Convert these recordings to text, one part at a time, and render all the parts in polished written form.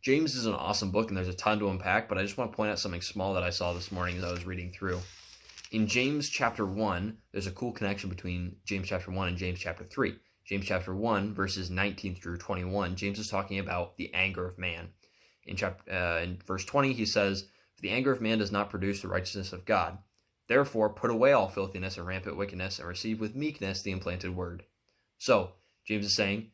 James is an awesome book, and there's a ton to unpack, but I just want to point out something small that I saw this morning as I was reading through. In James chapter 1, there's a cool connection between James chapter 1 and James chapter 3. James chapter 1, verses 19 through 21, James is talking about the anger of man. In verse 20, he says, "For the anger of man does not produce the righteousness of God. Therefore, put away all filthiness and rampant wickedness, and receive with meekness the implanted word." So, James is saying,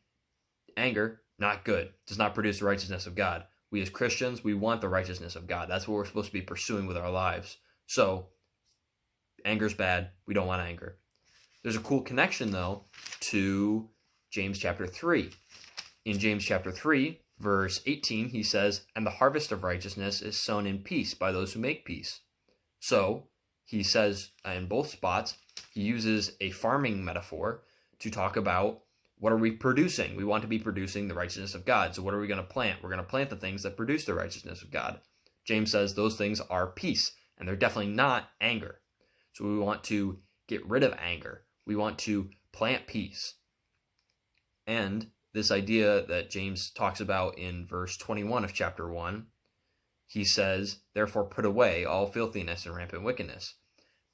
anger, not good, does not produce the righteousness of God. We as Christians, we want the righteousness of God. That's what we're supposed to be pursuing with our lives. So, anger's bad. We don't want anger. There's a cool connection, though, to James chapter 3. In James chapter 3, verse 18, he says, "And the harvest of righteousness is sown in peace by those who make peace." So, he says in both spots, he uses a farming metaphor to talk about what are we producing. We want to be producing the righteousness of God. So what are we going to plant? We're going to plant the things that produce the righteousness of God. James says those things are peace, and they're definitely not anger. So we want to get rid of anger. We want to plant peace. And this idea that James talks about in verse 21 of chapter 1, he says, "Therefore put away all filthiness and rampant wickedness."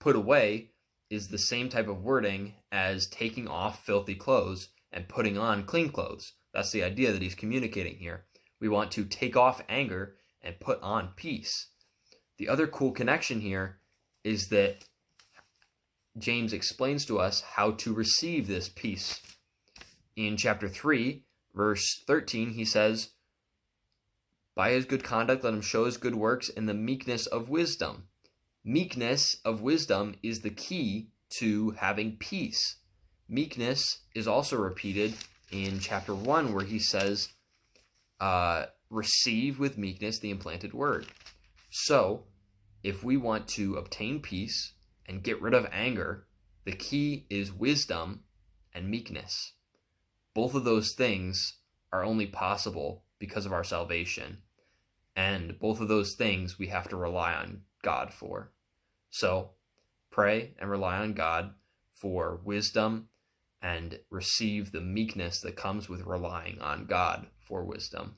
Put away is the same type of wording as taking off filthy clothes and putting on clean clothes. That's the idea that he's communicating here. We want to take off anger and put on peace. The other cool connection here is that James explains to us how to receive this peace. In chapter 3, verse 13, he says, "By his good conduct, let him show his good works in the meekness of wisdom." Meekness of wisdom is the key to having peace. Meekness is also repeated in chapter 1, where he says, "Receive with meekness the implanted word." So, if we want to obtain peace and get rid of anger, the key is wisdom and meekness. Both of those things are only possible because of our salvation. And both of those things we have to rely on God for. So, pray and rely on God for wisdom and receive the meekness that comes with relying on God for wisdom.